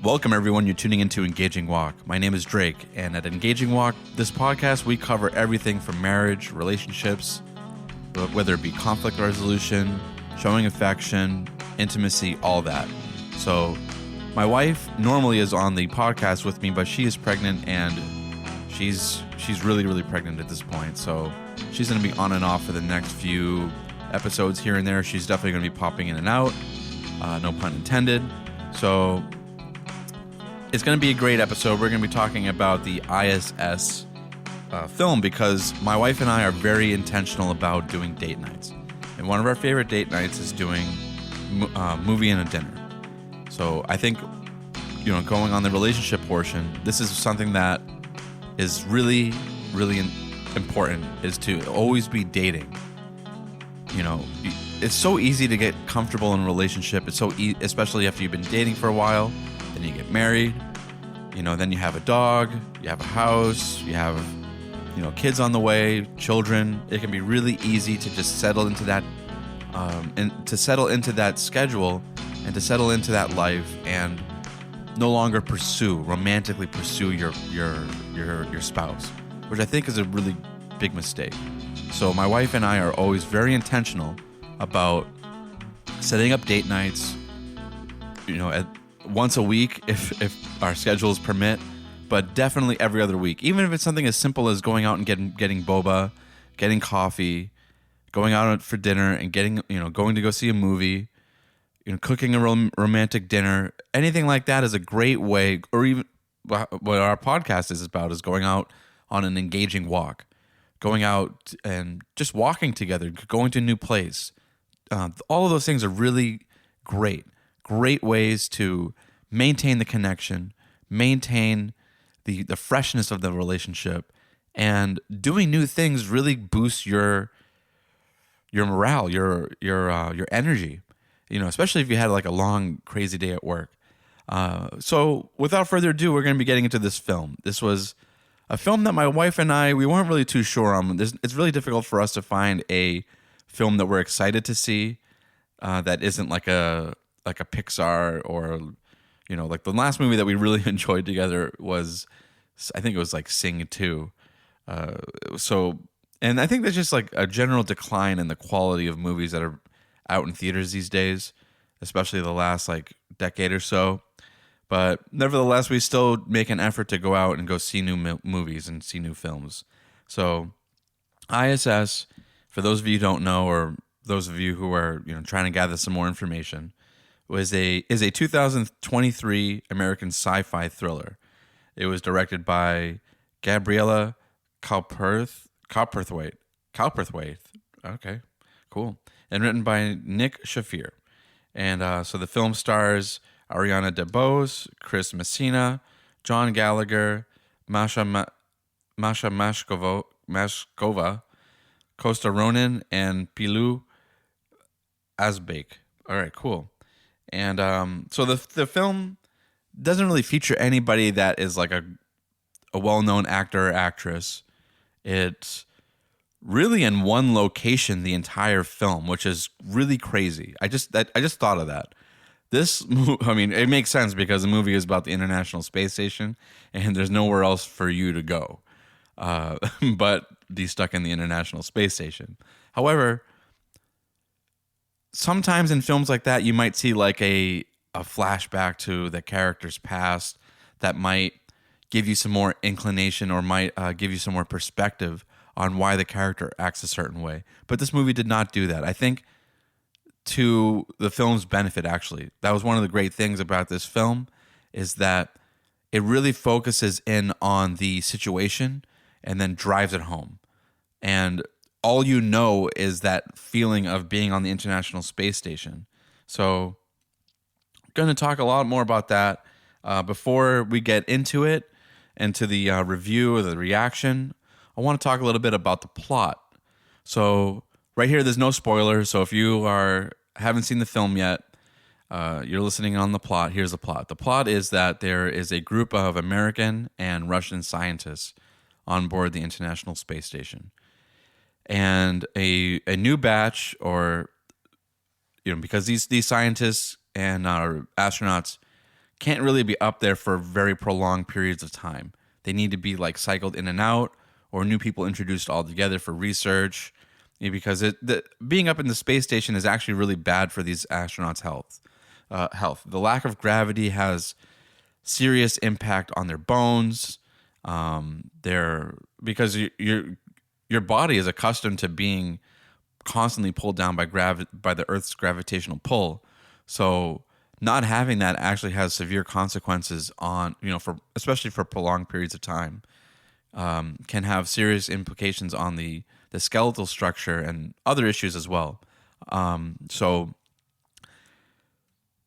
Welcome, everyone. You're tuning into Engaging Walk. My name is Drake, and at Engaging Walk, this podcast, we cover everything from marriage, relationships, whether it be conflict resolution, showing affection, intimacy, all that. So, my wife normally is on the podcast with me, but she is pregnant, and she's really, really pregnant at this point. So, she's going to be on and off for the next few episodes here and there. She's definitely going to be popping in and out. No pun intended. So, it's going to be a great episode. We're going to be talking about the I.S.S. Film because my wife and I are very intentional about doing date nights. And one of our favorite date nights is doing movie and a dinner. So I think, going on the relationship portion, this is something that is really, really important, is to always be dating. It's so easy to get comfortable in a relationship. It's so especially after you've been dating for a while. Then you get married, then you have a dog, you have a house, you have, kids on the way, children. It can be really easy to just settle into that, schedule and to settle into that life and no longer romantically pursue your spouse, which I think is a really big mistake. So my wife and I are always very intentional about setting up date nights, once a week if our schedules permit, but definitely every other week. Even if it's something as simple as going out and getting boba, getting coffee, going out for dinner and going to go see a movie, cooking a romantic dinner, anything like that is a great way. Or even what our podcast is about is going out on an engaging walk, going out and just walking together, going to a new place. All of those things are really great ways to maintain the connection, maintain the freshness of the relationship, and doing new things really boosts your morale, your energy, especially if you had like a long, crazy day at work. So without further ado, we're going to be getting into this film. This was a film that my wife and I, we weren't really too sure on. It's really difficult for us to find a film that we're excited to see that isn't like a Pixar or, like the last movie that we really enjoyed together was, I think it was like Sing 2. And I think there's just like a general decline in the quality of movies that are out in theaters these days, especially the last like decade or so. But nevertheless, we still make an effort to go out and go see new movies and see new films. So I.S.S., for those of you who don't know, or those of you who are trying to gather some more information, is a 2023 American sci-fi thriller. It was directed by Gabriella Cowperthwaite. Okay, cool. And written by Nick Shafir. And so the film stars Ariana DeBose, Chris Messina, John Gallagher, Masha Mashkova, Costa Ronan, and Pilu Asbake. All right, cool. And so the film doesn't really feature anybody that is like a well-known actor or actress. It's really in one location the entire film, which is really crazy. I just thought of that. It makes sense because the movie is about the International Space Station, and there's nowhere else for you to go but be stuck in the International Space Station. However, sometimes in films like that, you might see like a flashback to the character's past that might give you some more inclination or might give you some more perspective on why the character acts a certain way. But this movie did not do that. I think to the film's benefit, actually. That was one of the great things about this film, is that it really focuses in on the situation and then drives it home. And all is that feeling of being on the International Space Station. So I'm going to talk a lot more about that. Before we get into it and to the review or the reaction, I want to talk a little bit about the plot. So right here, there's no spoilers. So if you haven't seen the film yet, you're listening on the plot. Here's the plot. The plot is that there is a group of American and Russian scientists on board the International Space Station. And a new batch, or because these scientists and astronauts can't really be up there for very prolonged periods of time. They need to be like cycled in and out, or new people introduced all together for research, because being up in the space station is actually really bad for these astronauts' health. The lack of gravity has serious impact on their bones. Because your body is accustomed to being constantly pulled down by the Earth's gravitational pull. So not having that actually has severe consequences on, especially for prolonged periods of time, can have serious implications on the skeletal structure and other issues as well. So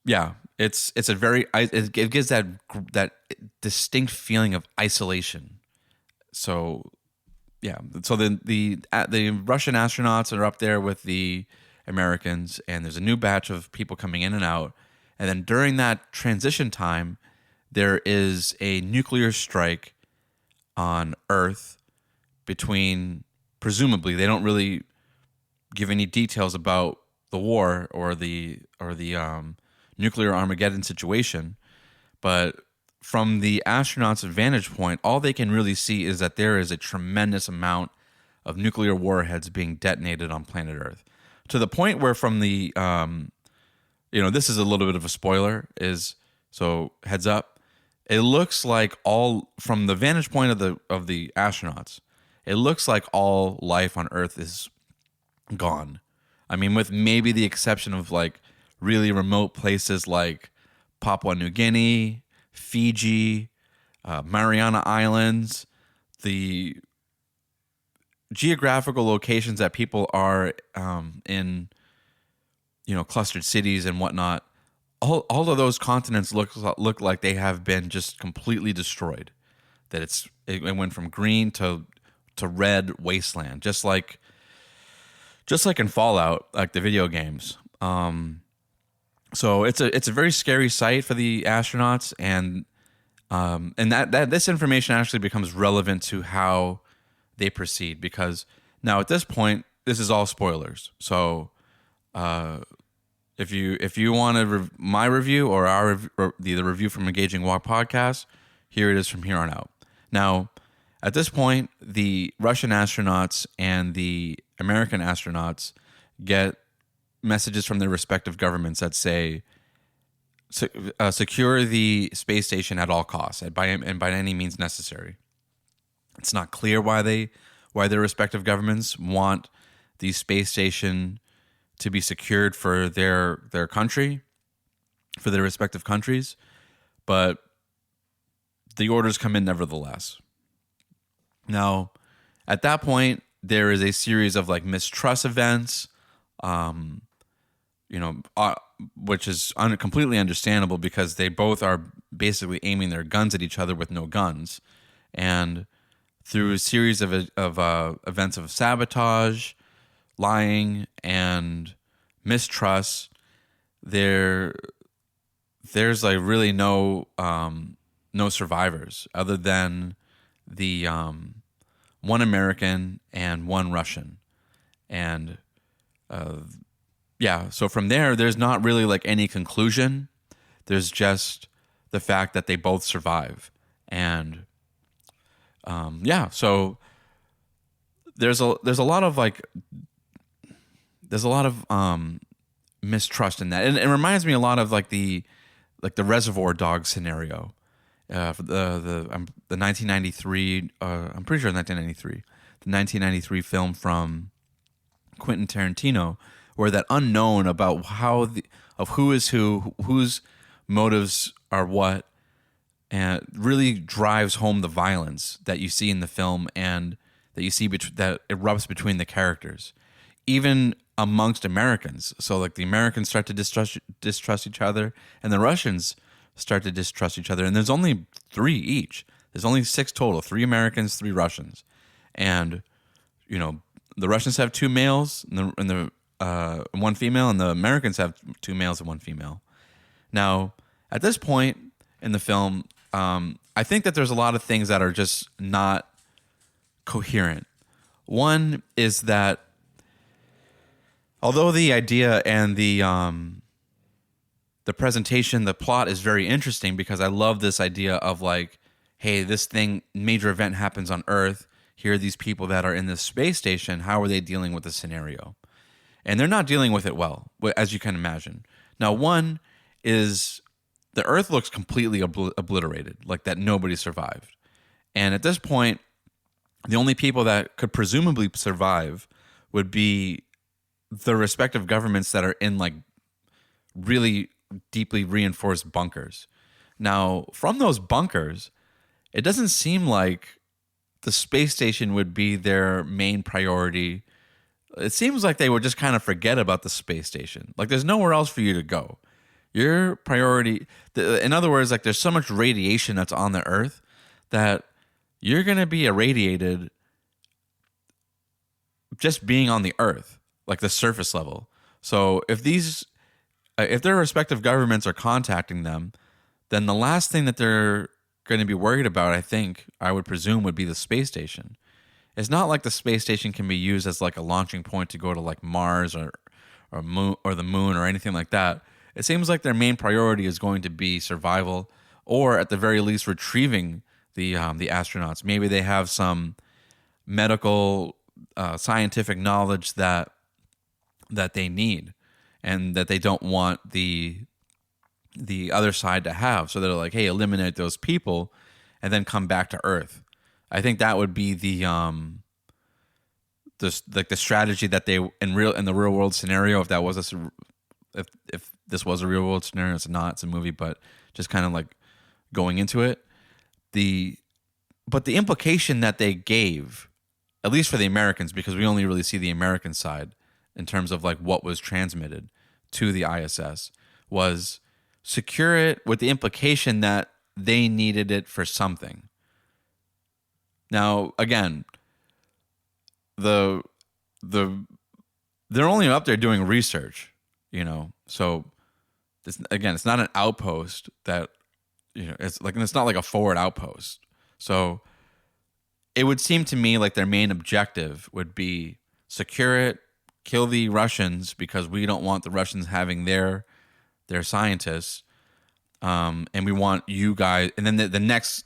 yeah, it gives that distinct feeling of isolation. So yeah, so the Russian astronauts are up there with the Americans, and there's a new batch of people coming in and out. And then during that transition time, there is a nuclear strike on Earth between, presumably, they don't really give any details about the war or the nuclear Armageddon situation, but from the astronauts' vantage point, all they can really see is that there is a tremendous amount of nuclear warheads being detonated on planet Earth, to the point where from the this is a little bit of a spoiler, so heads up. It looks like from the vantage point of the astronauts, it looks like all life on Earth is gone. I mean, with maybe the exception of like really remote places like Papua New Guinea, Fiji, Mariana Islands, the geographical locations that people are in, clustered cities and whatnot. All of those continents look like they have been just completely destroyed. That it went from green to red wasteland, just like in Fallout, like the video games. So it's a very scary sight for the astronauts, and that this information actually becomes relevant to how they proceed, because now at this point this is all spoilers. So if you want my review or the review from Engaging Walk podcast, here it is from here on out. Now at this point, the Russian astronauts and the American astronauts get messages from their respective governments that say, secure the space station at all costs and by any means necessary. It's not clear why their respective governments want the space station to be secured for their country, for their respective countries, but the orders come in nevertheless. Now, at that point, there is a series of like mistrust events, which is completely understandable because they both are basically aiming their guns at each other with no guns. And through a series of events of sabotage, lying, and mistrust, there's like really no survivors other than the one American and one Russian. And so from there's not really like any conclusion. There's just the fact that they both survive. And so there's a lot of mistrust in that. And it reminds me a lot of like the Reservoir Dogs scenario. For the 1993, I'm pretty sure 1993, the 1993 film from Quentin Tarantino, where that unknown about who is who, whose motives are what, and really drives home the violence that you see in the film and that you see that erupts between the characters, even amongst Americans. So like the Americans start to distrust each other, and the Russians start to distrust each other. And there's only 3 each. There's only 6 total: 3 Americans, 3 Russians, and the Russians have 2 males and 1 female, and the Americans have 2 males and 1 female. Now, at this point in the film, I think that there's a lot of things that are just not coherent. One is that although the idea and the the presentation, the plot is very interesting because I love this idea of like, hey, this thing, major event happens on Earth. Here are these people that are in this space station. How are they dealing with the scenario? And they're not dealing with it well, as you can imagine. Now, one is the Earth looks completely obliterated, like that nobody survived. And at this point, the only people that could presumably survive would be the respective governments that are in like really deeply reinforced bunkers. Now, from those bunkers, it doesn't seem like the space station would be their main priority. It seems like they would just kind of forget about the space station. Like there's nowhere else for you to go. Your priority, in other words, like there's so much radiation that's on the Earth that you're going to be irradiated just being on the Earth, like the surface level. So if their respective governments are contacting them, then the last thing that they're going to be worried about, I would presume, would be the space station. It's not like the space station can be used as like a launching point to go to like Mars or moon or the moon or anything like that. It seems like their main priority is going to be survival, or at the very least retrieving the astronauts. Maybe they have some medical, scientific knowledge that they need, and that they don't want the other side to have. So they're like, hey, eliminate those people, and then come back to Earth. I think that would be the strategy that they in the real world scenario. If that was if this was a real world scenario, it's not. It's a movie, but just kind of like going into it. But the implication that they gave, at least for the Americans, because we only really see the American side in terms of like what was transmitted to the ISS, was secure it with the implication that they needed it for something. Now, again, they're only up there doing research, so it's not an outpost that, it's not like a forward outpost. So it would seem to me like their main objective would be secure it, kill the Russians because we don't want the Russians having their scientists, and we want you guys. And then the next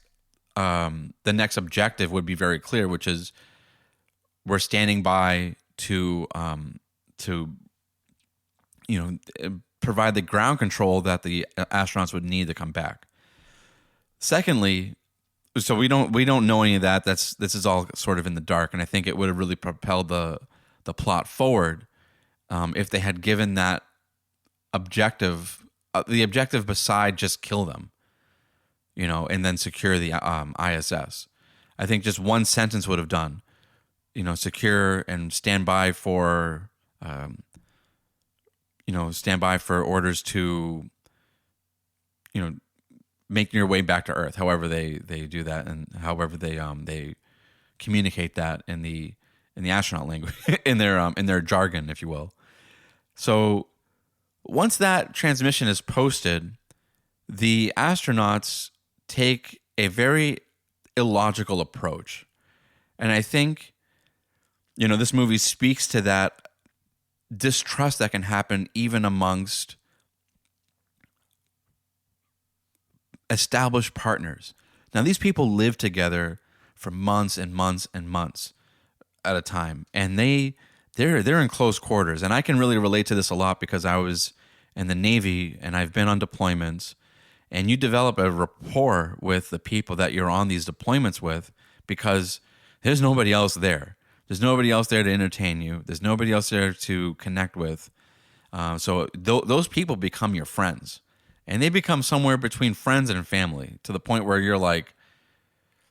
objective would be very clear, which is we're standing by to provide the ground control that the astronauts would need to come back. Secondly, so we don't know any of that. This is all sort of in the dark, and I think it would have really propelled the plot forward if they had given that objective, the objective beside just kill them, and then secure the ISS. I think just one sentence would have done, secure and stand by for orders to, make your way back to Earth. However they do that, and however they communicate that in the astronaut language, in their jargon, if you will. So once that transmission is posted, the astronauts take a very illogical approach. And I think, this movie speaks to that distrust that can happen even amongst established partners. Now, these people live together for months and months and months at a time, and they're in close quarters. And I can really relate to this a lot because I was in the Navy and I've been on deployments, and you develop a rapport with the people that you're on these deployments with because there's nobody else there. There's nobody else there to entertain you. There's nobody else there to connect with. So those people become your friends, and they become somewhere between friends and family, to the point where you're like,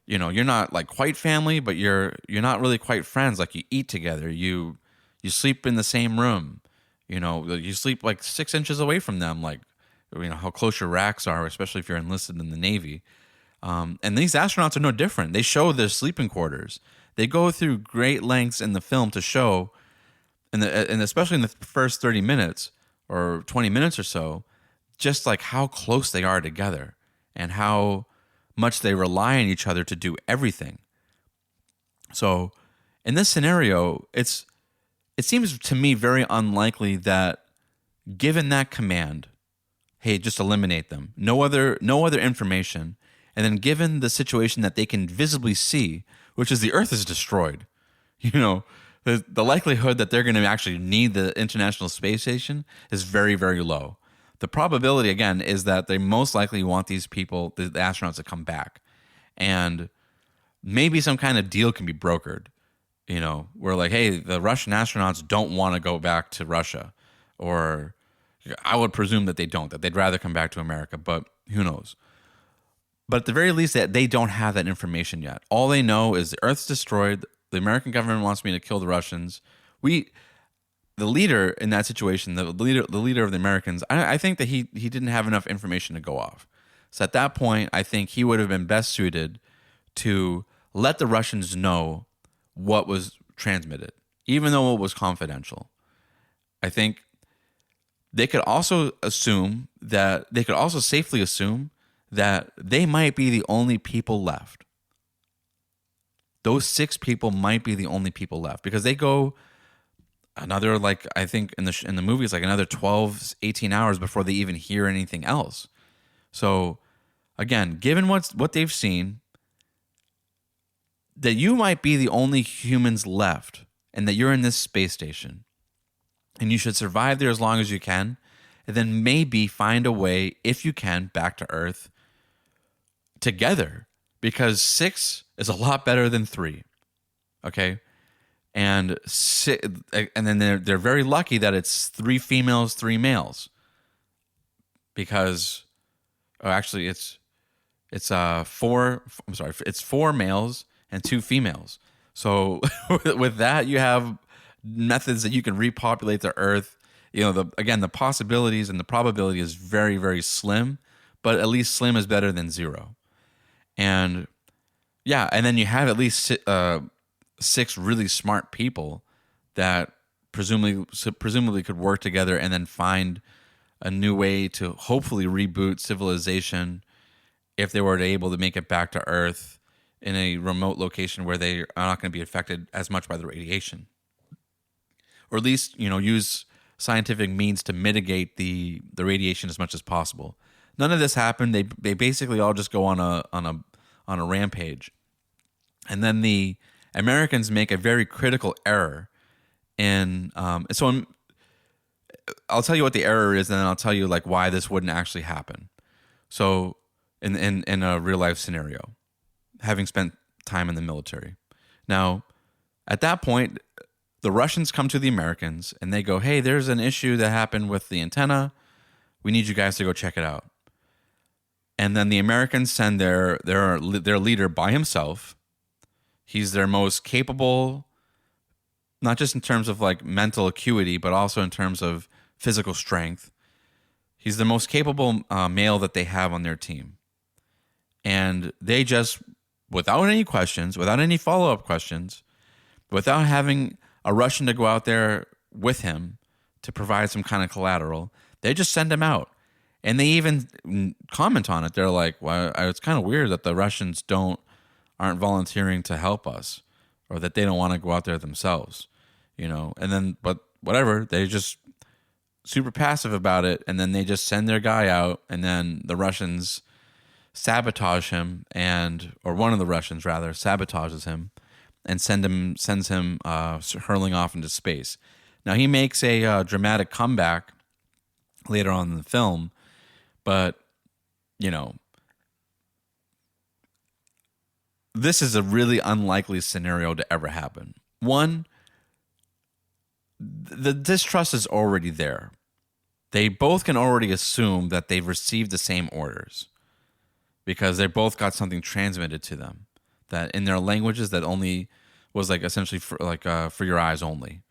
you're not like quite family, but you're not really quite friends. Like you eat together, you sleep in the same room, you sleep like 6 inches away from them, like how close your racks are, especially if you're enlisted in the Navy. And these astronauts are no different. They show their sleeping quarters. They go through great lengths in the film to show, and especially in the first 30 minutes or 20 minutes or so, just like how close they are together and how much they rely on each other to do everything. So in this scenario, it seems to me very unlikely that, given that command hey, just eliminate them. No other information. And then given the situation that they can visibly see, which is the Earth is destroyed, the likelihood that they're going to actually need the International Space Station is very, very low. The probability, again, is that they most likely want these people, the astronauts, to come back. And maybe some kind of deal can be brokered. Where like, hey, the Russian astronauts don't want to go back to Russia. Or I would presume that they don't, that they'd rather come back to America, but who knows? But at the very least, that they don't have that information yet. All they know is the Earth's destroyed. The American government wants me to kill the Russians. The leader in that situation, the leader of the Americans, I think that he didn't have enough information to go off. So at that point, I think he would have been best suited to let the Russians know what was transmitted, even though it was confidential. I think they could also safely assume that they might be the only people left. Those 6 people might be the only people left because they go another, like, I think in the movie it's like another 12, 18 hours before they even hear anything else. So again, given what they've seen, that you might be the only humans left and that you're in this space station and you should survive there as long as you can, and then maybe find a way, if you can, back to Earth together, because 6 is a lot better than 3. Okay. And then they're very lucky that it's 3 females, 3 males, because actually it's 4. I'm sorry, it's 4 males and 2 females. So with that, you have methods that you can repopulate the Earth. The possibilities and the probability is very, very slim, but at least slim is better than 0. And yeah, and then you have at least 6 really smart people that presumably could work together and then find a new way to hopefully reboot civilization if they were able to make it back to Earth in a remote location where they are not going to be affected as much by the radiation, or at least use scientific means to mitigate the radiation as much as possible. None of this happened. They basically all just go on a rampage, and then the Americans make a very critical error. And so I'll tell you what the error is, and then I'll tell you like why this wouldn't actually happen. So in a real life scenario, having spent time in the military. Now, at that point, the Russians come to the Americans and they go, hey, there's an issue that happened with the antenna. We need you guys to go check it out. And then the Americans send their leader by himself. He's their most capable, not just in terms of like mental acuity, but also in terms of physical strength. He's the most capable male that they have on their team. And they just, without any questions, without any follow-up questions, without having a Russian to go out there with him to provide some kind of collateral, they just send him out. And they even comment on it. They're like, well, it's kind of weird that the Russians aren't volunteering to help us, or that they don't want to go out there themselves, and then, but whatever, they just super passive about it. And then they just send their guy out, and then the Russians sabotage him, or one of the Russians rather sabotages him and sends him hurling off into space. Now he makes a dramatic comeback later on in the film, but this is a really unlikely scenario to ever happen. One, the distrust is already there. They both can already assume that they've received the same orders because they both got something transmitted to them that in their languages that only was like essentially for your eyes only.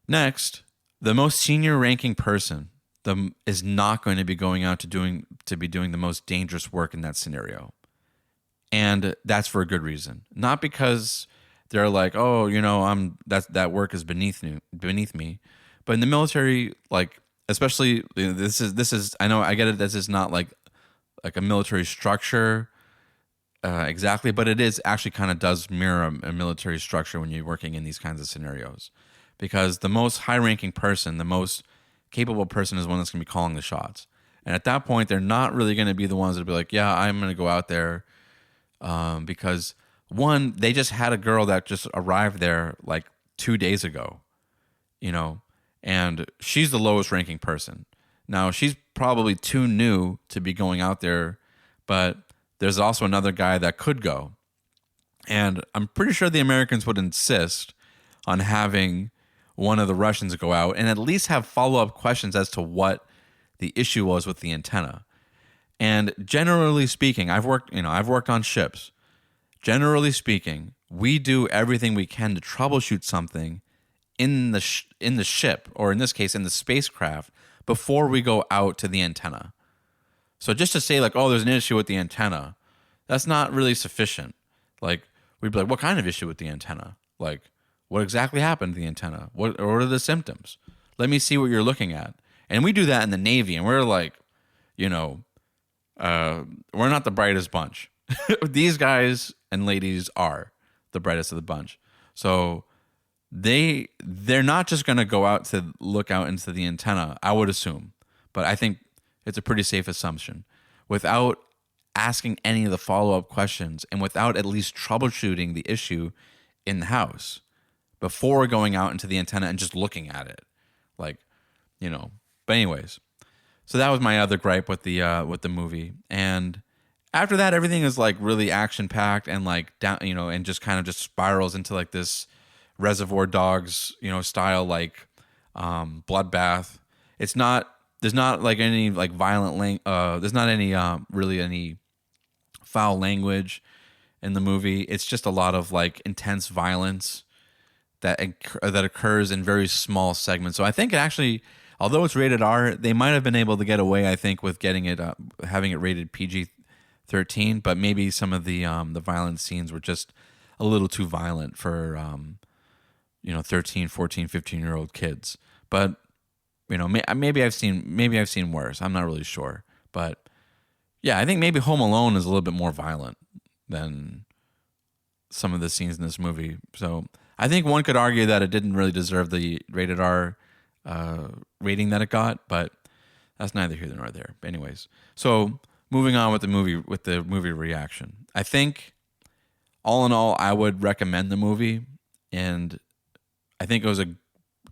Next, the most senior ranking person is not going to be going out to be doing the most dangerous work in that scenario. And that's for a good reason. Not because they're like, oh, that work is beneath me. But in the military, like, especially this is I know I get it, this is not like a military structure exactly, but it is actually kind of does mirror a military structure when you're working in these kinds of scenarios. Because the most high-ranking person, the most capable person is the one that's going to be calling the shots. And at that point, they're not really going to be the ones that be like, yeah, I'm going to go out there because one, they just had a girl that just arrived there like 2 days ago, and she's the lowest ranking person. Now, she's probably too new to be going out there, but there's also another guy that could go. And I'm pretty sure the Americans would insist on having one of the Russians go out and at least have follow-up questions as to what the issue was with the antenna. And generally speaking, I've worked on ships. Generally speaking, we do everything we can to troubleshoot something in the ship, or in this case, in the spacecraft, before we go out to the antenna. So just to say like, oh, there's an issue with the antenna, that's not really sufficient. Like, we'd be like, what kind of issue with the antenna? Like, what exactly happened to the antenna? What are the symptoms? Let me see what you're looking at. And we do that in the Navy, and we're like, we're not the brightest bunch. These guys and ladies are the brightest of the bunch. So they're not just going to go out to look out into the antenna, I would assume. But I think it's a pretty safe assumption. Without asking any of the follow-up questions and without at least troubleshooting the issue in the house before going out into the antenna and just looking at it. Like, But anyways, so that was my other gripe with the movie. And after that, everything is like really action-packed and like down, and just kind of just spirals into like this Reservoir Dogs, style like bloodbath. There's not like any like violent there's not any really any foul language in the movie. It's just a lot of like intense violence that occurs in very small segments. So I think it actually, although it's rated R, they might have been able to get away, I think, with getting it having it rated PG-13, but maybe some of the violent scenes were just a little too violent for 13, 14, 15-year-old kids. But maybe I've seen worse. I'm not really sure. But yeah, I think maybe Home Alone is a little bit more violent than some of the scenes in this movie. So I think one could argue that it didn't really deserve the rated R rating that it got, but that's neither here nor there. But anyways, so moving on with the movie reaction. I think all in all, I would recommend the movie, and I think it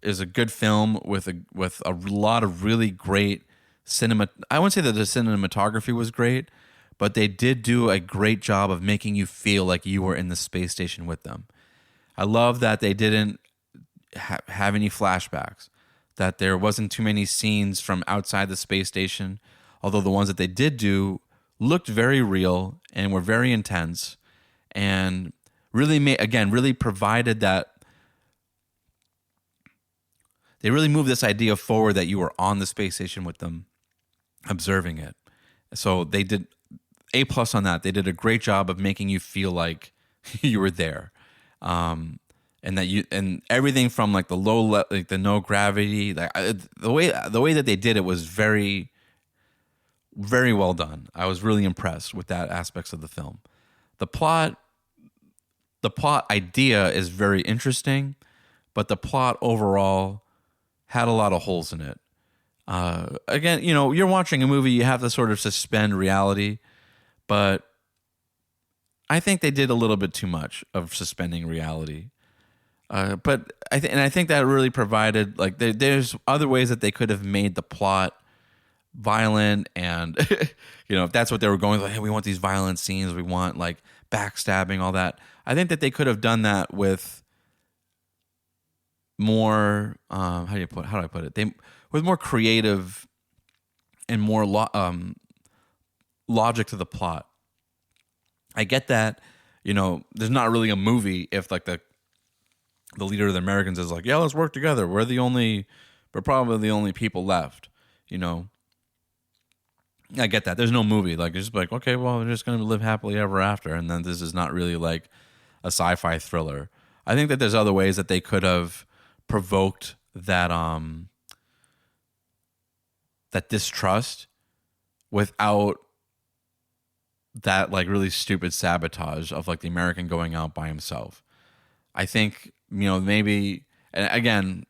is a good film with a lot of really great cinema. I wouldn't say that the cinematography was great, but they did do a great job of making you feel like you were in the space station with them. I love that they didn't have any flashbacks, that there wasn't too many scenes from outside the space station, although the ones that they did do looked very real and were very intense, and really provided that. They really moved this idea forward that you were on the space station with them, observing it. So they did A+ on that. They did a great job of making you feel like you were there, and that and everything from like the like the no gravity, like the way that they did it was very, very well done. I was really impressed with that aspects of the film. The plot idea is very interesting, but the plot overall had a lot of holes in it. Again, you're watching a movie, you have to sort of suspend reality, but I think they did a little bit too much of suspending reality. But I think that really provided, like, there's other ways that they could have made the plot violent, and if that's what they were going like, hey, we want these violent scenes, we want like backstabbing, all that. I think that they could have done that with more how do I put it? With more creative and more logic to the plot. I get that, there's not really a movie if like the leader of the Americans is like, yeah, let's work together. We're probably the only people left. I get that. There's no movie. Like, it's just like, okay, well, we're just going to live happily ever after. And then this is not really like a sci-fi thriller. I think that there's other ways that they could have provoked that that distrust without that like really stupid sabotage of like the American going out by himself. I think, maybe, and again,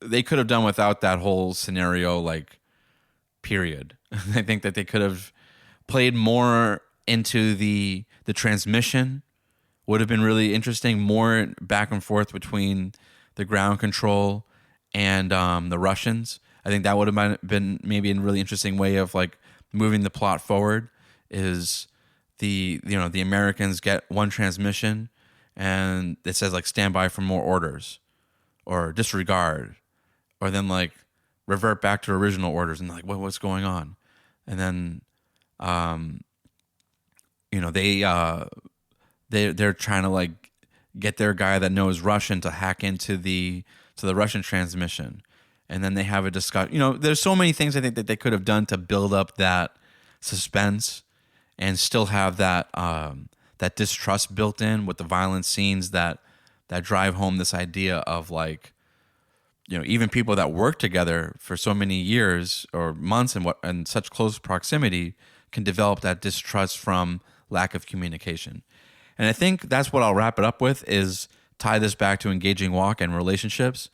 they could have done without that whole scenario, like, period. I think that they could have played more into the transmission. Would have been really interesting. More back and forth between the ground control and the Russians. I think that would have been maybe a really interesting way of like moving the plot forward. Is the Americans get one transmission and it says like stand by for more orders or disregard, or then like revert back to original orders and like what's going on, and then they're trying to like get their guy that knows Russian to hack into the Russian transmission, and then they have a discussion. There's so many things I think that they could have done to build up that suspense and still have that that distrust built in with the violent scenes that drive home this idea of like, even people that work together for so many years or months and such close proximity can develop that distrust from lack of communication. And I think that's what I'll wrap it up with, is tie this back to engaging walk and relationships,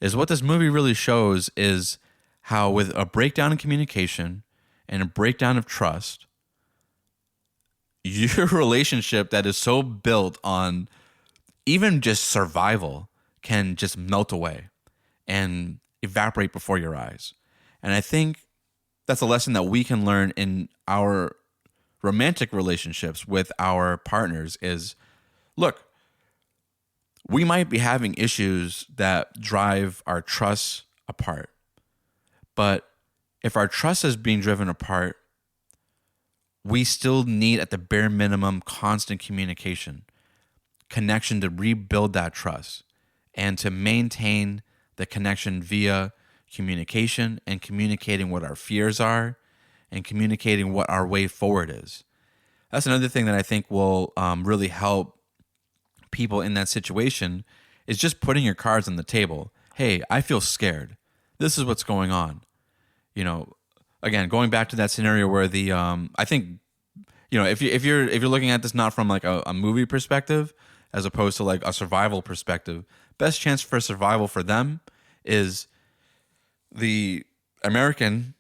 is what this movie really shows is how with a breakdown in communication and a breakdown of trust, your relationship that is so built on even just survival can just melt away and evaporate before your eyes. And I think that's a lesson that we can learn in our romantic relationships with our partners is, look, we might be having issues that drive our trust apart. But if our trust is being driven apart, we still need, at the bare minimum, constant communication, connection to rebuild that trust and to maintain the connection via communication and communicating what our fears are and communicating what our way forward is. That's another thing that I think will really help people in that situation, is just putting your cards on the table. Hey, I feel scared. This is what's going on. Again, going back to that scenario where I think, if you're looking at this not from like a movie perspective as opposed to like a survival perspective, best chance for survival for them is the American,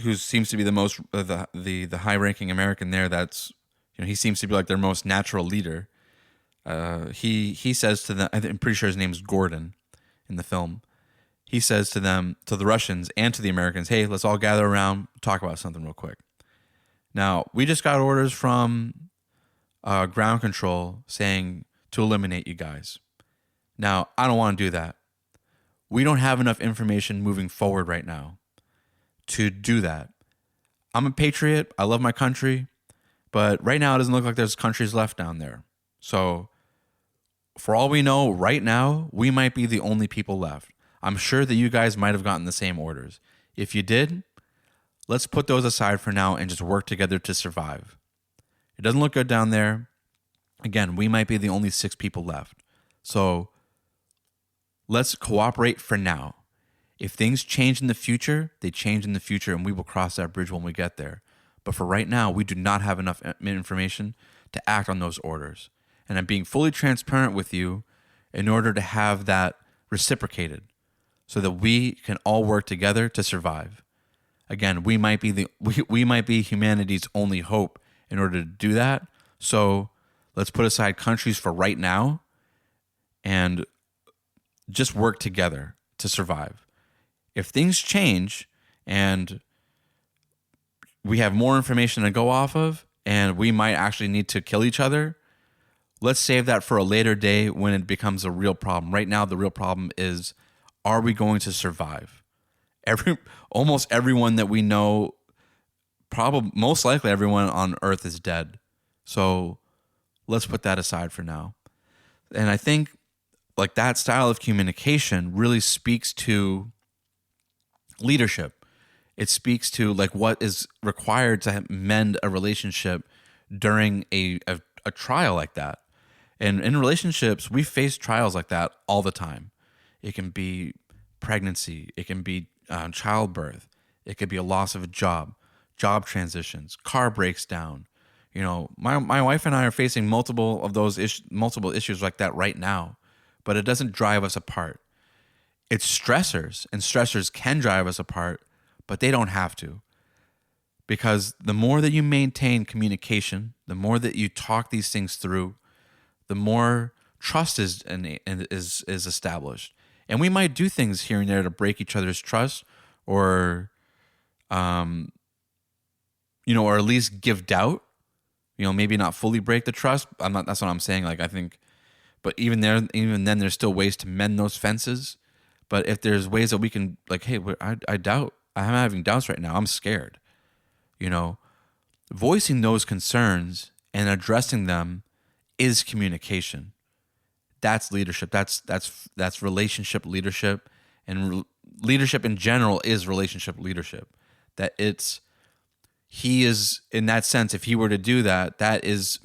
who seems to be the most the high ranking American there. That's he seems to be like their most natural leader. He says to them, I'm pretty sure his name's Gordon in the film. He says to them, to the Russians and to the Americans, hey, let's all gather around, talk about something real quick. Now, we just got orders from ground control saying to eliminate you guys. Now, I don't want to do that. We don't have enough information moving forward right now to do that. I'm a patriot. I love my country. But right now, it doesn't look like there's countries left down there. So, for all we know, right now, we might be the only people left. I'm sure that you guys might have gotten the same orders. If you did, let's put those aside for now and just work together to survive. It doesn't look good down there. Again, we might be the only 6 people left. So let's cooperate for now. If things change in the future, they change in the future, and we will cross that bridge when we get there. But for right now, we do not have enough information to act on those orders. And I'm being fully transparent with you in order to have that reciprocated so that we can all work together to survive. Again, we might be humanity's only hope in order to do that. So let's put aside countries for right now and just work together to survive. If things change and we have more information to go off of and we might actually need to kill each other, let's save that for a later day when it becomes a real problem. Right now, the real problem is, are we going to survive? Almost everyone that we know, probably most likely everyone on Earth is dead. So let's put that aside for now. And I think like that style of communication really speaks to leadership. It speaks to like what is required to mend a relationship during a trial like that. And in relationships, we face trials like that all the time. It can be pregnancy. It can be childbirth. It could be a loss of a job transitions, car breaks down. My wife and I are facing multiple issues like that right now, but it doesn't drive us apart. it's stressors, and stressors can drive us apart, but they don't have to. Because the more that you maintain communication, the more that you talk these things through, the more trust is established. And we might do things here and there to break each other's trust, or or at least give doubt. Maybe not fully break the trust. That's what I'm saying. Like, I think, but even then, there's still ways to mend those fences. But if there's ways that we can, like, hey, I doubt, I'm having doubts right now. I'm scared. Voicing those concerns and addressing them is communication. That's leadership. That's relationship leadership, and leadership in general is relationship leadership. He is, in that sense, if he were to do that, that is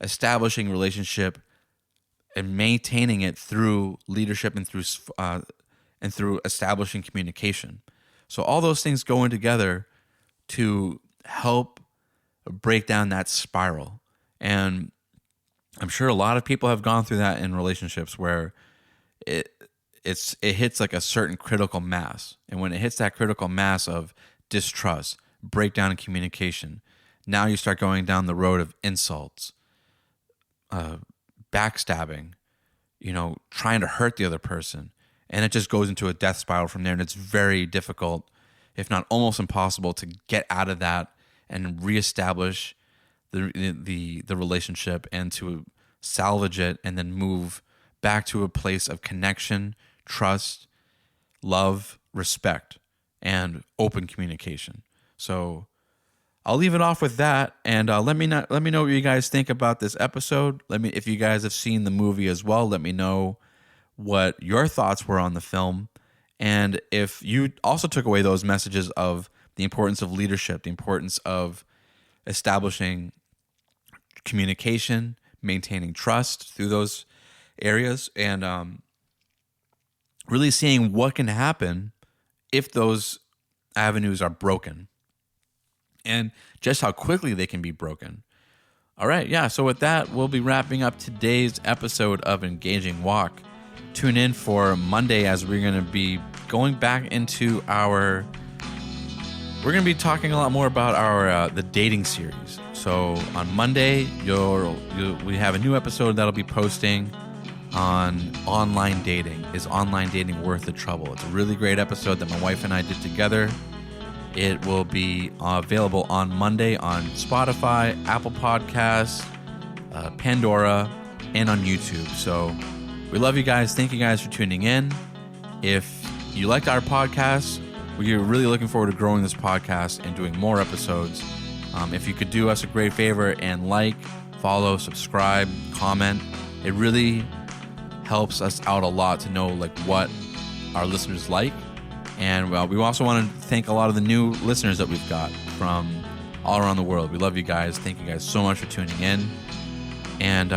establishing relationship and maintaining it through leadership and through establishing communication. So all those things go in together to help break down that spiral. And I'm sure a lot of people have gone through that in relationships where it hits like a certain critical mass. And when it hits that critical mass of distrust, breakdown in communication, now you start going down the road of insults, backstabbing, trying to hurt the other person. And it just goes into a death spiral from there. And it's very difficult, if not almost impossible, to get out of that and reestablish the relationship and to salvage it and then move back to a place of connection, trust, love, respect, and open communication. So I'll leave it off with that, and let me know what you guys think about this episode. If you guys have seen the movie as well, let me know what your thoughts were on the film, and if you also took away those messages of the importance of leadership, the importance of establishing communication, maintaining trust through those areas, and really seeing what can happen if those avenues are broken, and just how quickly they can be broken. All right, yeah, so with that, we'll be wrapping up today's episode of Engaging Walk. Tune in for Monday, as we're going to be going back into we're going to be talking a lot more about the dating series. So on Monday, we have a new episode that'll be posting on online dating. Is online dating worth the trouble? It's a really great episode that my wife and I did together. It will be available on Monday on Spotify, Apple Podcasts, Pandora, and on YouTube. So we love you guys. Thank you guys for tuning in. If you liked our podcast, we're really looking forward to growing this podcast and doing more episodes. If you could do us a great favor and follow, subscribe, comment, it really helps us out a lot to know what our listeners like. And we also want to thank a lot of the new listeners that we've got from all around the world. We love you guys. Thank you guys so much for tuning in. And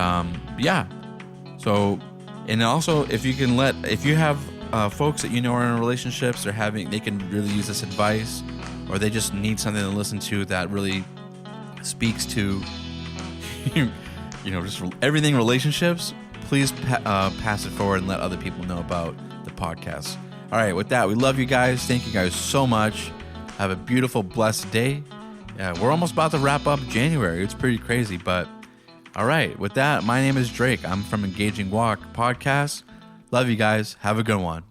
so, and also if you have folks that are in relationships, they can really use this advice, or they just need something to listen to that really speaks to just everything relationships, please pass it forward and let other people know about the podcast. All right, with that, we love you guys. Thank you guys so much. Have a beautiful, blessed day. Yeah, we're almost about to wrap up January. It's pretty crazy, but all right. With that, my name is Drake. I'm from Engaging Walk Podcast. Love you guys. Have a good one.